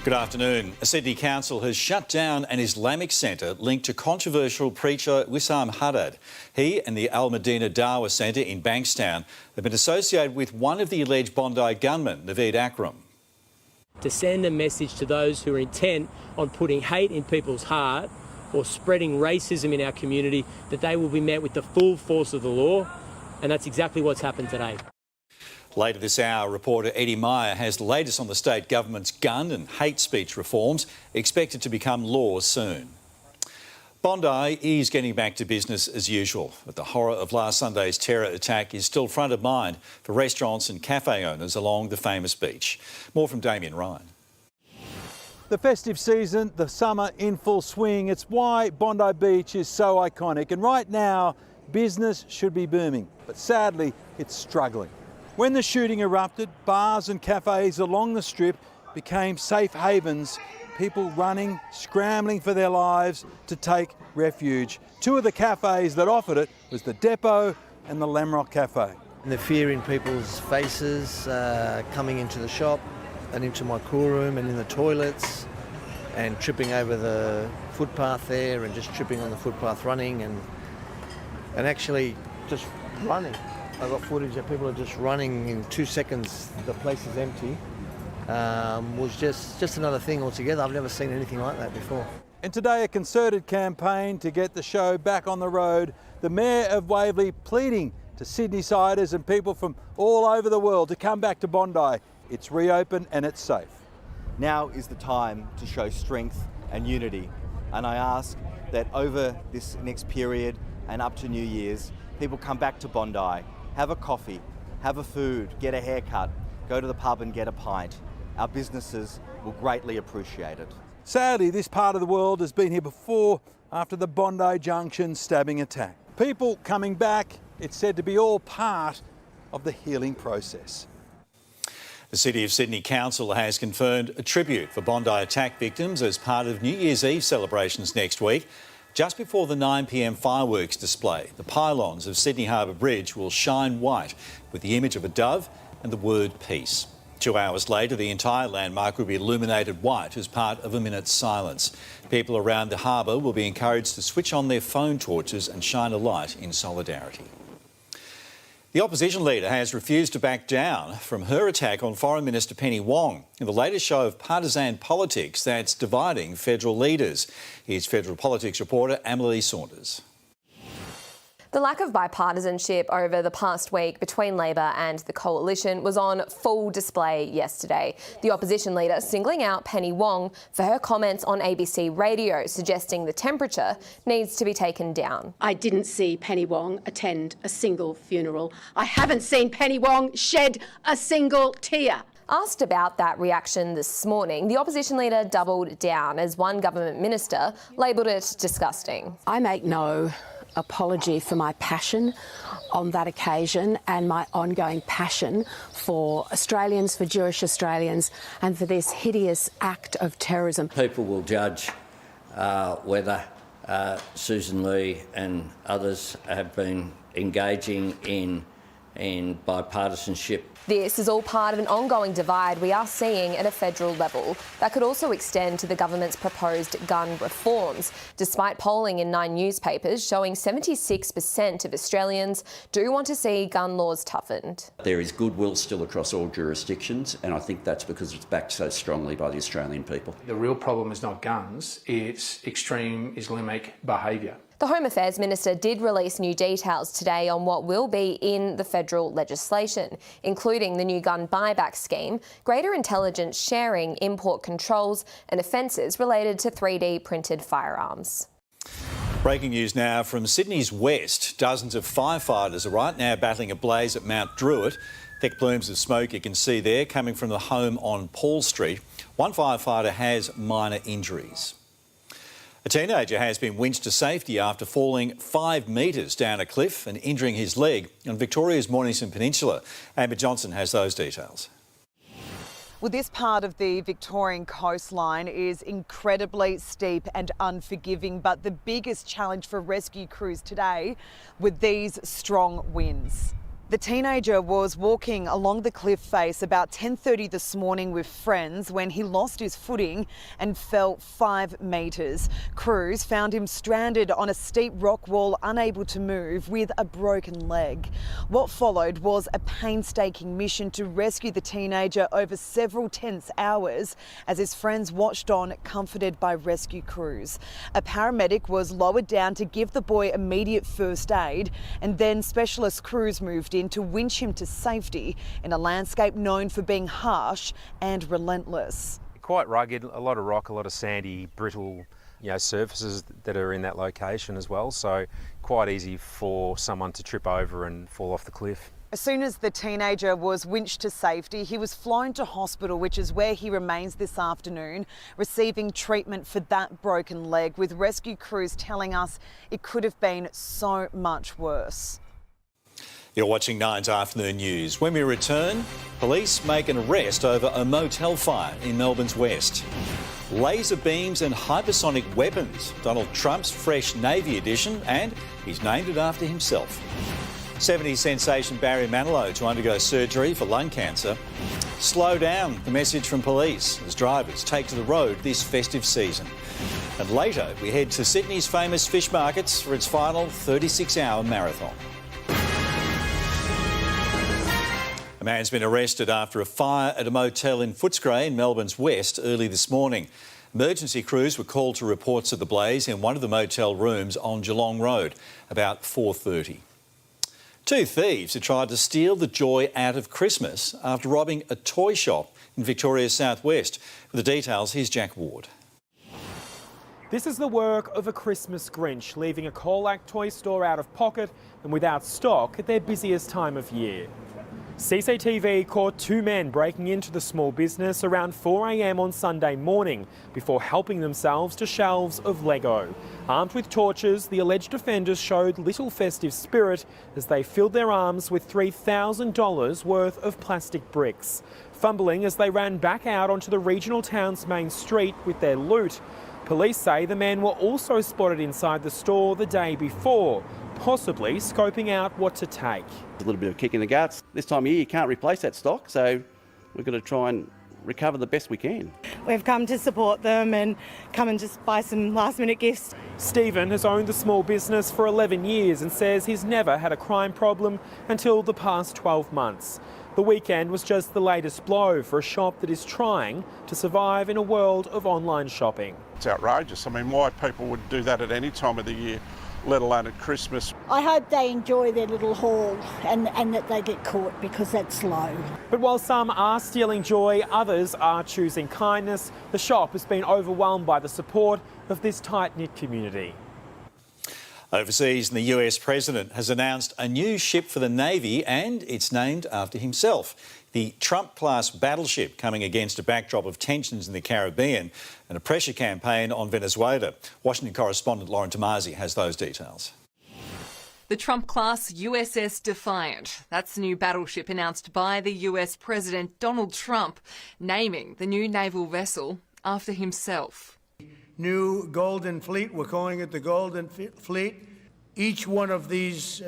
Good afternoon. A Sydney council has shut down an Islamic centre linked to controversial preacher Wissam Haddad. He and the Al Medina Dawah Centre in Bankstown have been associated with one of the alleged Bondi gunmen, Naveed Akram. To send a message to those who are intent on putting hate in people's heart or spreading racism in our community, that they will be met with the full force of the law, and that's exactly what's happened today. Later this hour, reporter Eddie Meyer has the latest on the state government's gun and hate speech reforms, expected to become law soon. Bondi is getting back to business as usual, but the horror of last Sunday's terror attack is still front of mind for restaurants and cafe owners along the famous beach. More from Damien Ryan. The festive season, the summer in full swing. It's why Bondi Beach is so iconic. And right now, business should be booming, but sadly, it's struggling. When the shooting erupted, bars and cafes along the strip became safe havens, people running, scrambling for their lives to take refuge. Two of the cafes that offered it was the Depot and the Lamrock Cafe. And the fear in people's faces coming into the shop and into my cool room and in the toilets and tripping over the footpath there and just tripping on the footpath running and actually just running. I've got footage that people are just running in 2 seconds, the place is empty. Was just another thing altogether. I've never seen anything like that before. And today, a concerted campaign to get the show back on the road. The Mayor of Waverley pleading to Sydney-siders and people from all over the world to come back to Bondi. It's reopened and it's safe. Now is the time to show strength and unity. And I ask that over this next period and up to New Year's, people come back to Bondi, have a coffee, have a food, get a haircut, go to the pub and get a pint. Our businesses will greatly appreciate it. Sadly, this part of the world has been here before after the Bondi Junction stabbing attack. People coming back, it's said to be all part of the healing process. The City of Sydney Council has confirmed a tribute for Bondi attack victims as part of New Year's Eve celebrations next week. Just before the 9 p.m. fireworks display, the pylons of Sydney Harbour Bridge will shine white with the image of a dove and the word peace. 2 hours later, the entire landmark will be illuminated white as part of a minute's silence. People around the harbour will be encouraged to switch on their phone torches and shine a light in solidarity. The opposition leader has refused to back down from her attack on Foreign Minister Penny Wong in the latest show of partisan politics that's dividing federal leaders. Here's federal politics reporter Emily Saunders. The lack of bipartisanship over the past week between Labor and the coalition was on full display yesterday. The opposition leader singling out Penny Wong for her comments on ABC radio, suggesting the temperature needs to be taken down. I didn't see Penny Wong attend a single funeral. I haven't seen Penny Wong shed a single tear. Asked about that reaction this morning, the opposition leader doubled down as one government minister labelled it disgusting. I make no apology for my passion on that occasion and my ongoing passion for Australians, for Jewish Australians, and for this hideous act of terrorism. People will judge whether Susan Lee and others have been engaging in bipartisanship. This is all part of an ongoing divide we are seeing at a federal level that could also extend to the government's proposed gun reforms, despite polling in 9 newspapers showing 76% of Australians do want to see gun laws toughened. There is goodwill still across all jurisdictions, and I think that's because it's backed so strongly by the Australian people. The real problem is not guns, it's extreme Islamic behaviour. The Home Affairs Minister did release new details today on what will be in the federal legislation, including the new gun buyback scheme, greater intelligence sharing, import controls and offences related to 3D printed firearms. Breaking news now from Sydney's west. Dozens of firefighters are right now battling a blaze at Mount Druitt. Thick plumes of smoke you can see there coming from the home on Paul Street. One firefighter has minor injuries. A teenager has been winched to safety after falling 5 metres down a cliff and injuring his leg on Victoria's Mornington Peninsula. Amber Johnson has those details. Well, this part of the Victorian coastline is incredibly steep and unforgiving, but the biggest challenge for rescue crews today were these strong winds. The teenager was walking along the cliff face about 10:30 this morning with friends when he lost his footing and fell 5 metres. Crews found him stranded on a steep rock wall, unable to move, with a broken leg. What followed was a painstaking mission to rescue the teenager over several tense hours as his friends watched on, comforted by rescue crews. A paramedic was lowered down to give the boy immediate first aid, and then specialist crews moved in to winch him to safety in a landscape known for being harsh and relentless. Quite rugged, a lot of rock, a lot of sandy, brittle, surfaces that are in that location as well. So quite easy for someone to trip over and fall off the cliff. As soon as the teenager was winched to safety, he was flown to hospital, which is where he remains this afternoon, receiving treatment for that broken leg, with rescue crews telling us it could have been so much worse. You're watching Nine's Afternoon News. When we return, police make an arrest over a motel fire in Melbourne's west. Laser beams and hypersonic weapons, Donald Trump's fresh Navy edition, and he's named it after himself. 70s sensation Barry Manilow to undergo surgery for lung cancer. Slow down, the message from police as drivers take to the road this festive season. And later, we head to Sydney's famous fish markets for its final 36-hour marathon. A man's been arrested after a fire at a motel in Footscray in Melbourne's west early this morning. Emergency crews were called to reports of the blaze in one of the motel rooms on Geelong Road about 4:30. 2 thieves had tried to steal the joy out of Christmas after robbing a toy shop in Victoria's southwest. For the details, here's Jack Ward. This is the work of a Christmas Grinch, leaving a Colac toy store out of pocket and without stock at their busiest time of year. CCTV caught 2 men breaking into the small business around 4 a.m. on Sunday morning before helping themselves to shelves of Lego. Armed with torches, the alleged offenders showed little festive spirit as they filled their arms with $3,000 worth of plastic bricks. Fumbling as they ran back out onto the regional town's main street with their loot. Police say the men were also spotted inside the store the day before, possibly scoping out what to take. A little bit of a kick in the guts. This time of year you can't replace that stock, so we've got to try and recover the best we can. We've come to support them and come and just buy some last-minute gifts. Stephen has owned the small business for 11 years and says he's never had a crime problem until the past 12 months. The weekend was just the latest blow for a shop that is trying to survive in a world of online shopping. It's outrageous. I mean, why people would do that at any time of the year, let alone at Christmas. I hope they enjoy their little haul and that they get caught, because that's low. But while some are stealing joy, others are choosing kindness. The shop has been overwhelmed by the support of this tight-knit community. Overseas, the US president has announced a new ship for the Navy, and it's named after himself. The Trump-class battleship, coming against a backdrop of tensions in the Caribbean and a pressure campaign on Venezuela. Washington correspondent Lauren Tomasi has those details. The Trump-class USS Defiant. That's the new battleship announced by the US President Donald Trump, naming the new naval vessel after himself. New Golden Fleet, we're calling it the Golden Fleet. Each one of these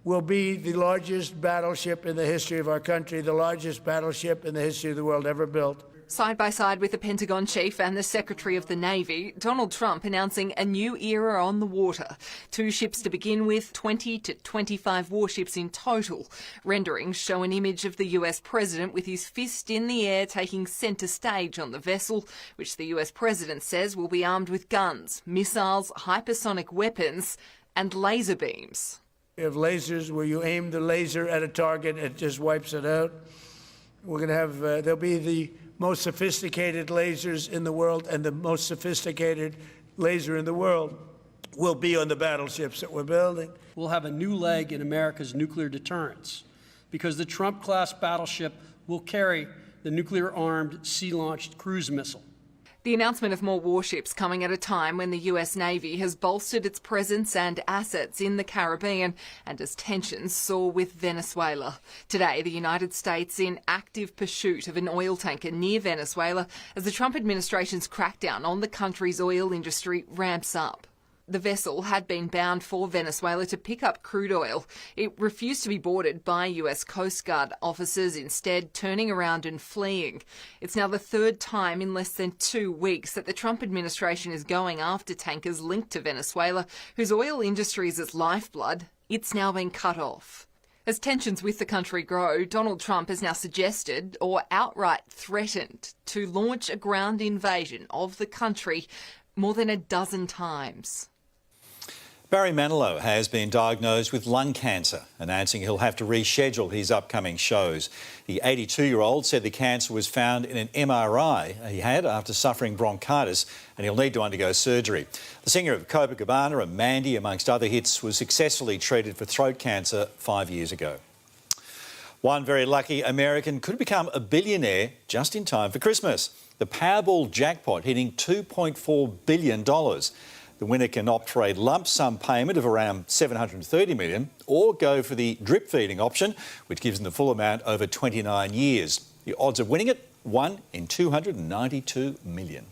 will be the largest battleship in the history of our country, the largest battleship in the history of the world ever built. Side by side with the Pentagon chief and the Secretary of the Navy, Donald Trump announcing a new era on the water. 2 ships to begin with, 20 to 25 warships in total. Renderings show an image of the US president with his fist in the air taking centre stage on the vessel, which the US president says will be armed with guns, missiles, hypersonic weapons and laser beams. We have lasers where you aim the laser at a target, it just wipes it out. We're going to have, there'll be the most sophisticated lasers in the world, and the most sophisticated laser in the world will be on the battleships that we're building. We'll have a new leg in America's nuclear deterrence, because the Trump-class battleship will carry the nuclear-armed sea-launched cruise missile. The announcement of more warships coming at a time when the US Navy has bolstered its presence and assets in the Caribbean and as tensions soar with Venezuela. Today, the United States in active pursuit of an oil tanker near Venezuela as the Trump administration's crackdown on the country's oil industry ramps up. The vessel had been bound for Venezuela to pick up crude oil. It refused to be boarded by US Coast Guard officers, instead turning around and fleeing. It's now the third time in less than 2 weeks that the Trump administration is going after tankers linked to Venezuela, whose oil industry is its lifeblood. It's now been cut off. As tensions with the country grow, Donald Trump has now suggested or outright threatened to launch a ground invasion of the country more than a dozen times. Barry Manilow has been diagnosed with lung cancer, announcing he'll have to reschedule his upcoming shows. The 82-year-old said the cancer was found in an MRI he had after suffering bronchitis, and he'll need to undergo surgery. The singer of Copacabana and Mandy, amongst other hits, was successfully treated for throat cancer 5 years ago. One very lucky American could become a billionaire just in time for Christmas. The Powerball jackpot hitting $2.4 billion. The winner can opt for a lump sum payment of around $730 million or go for the drip feeding option, which gives them the full amount over 29 years. The odds of winning it, 1 in 292 million.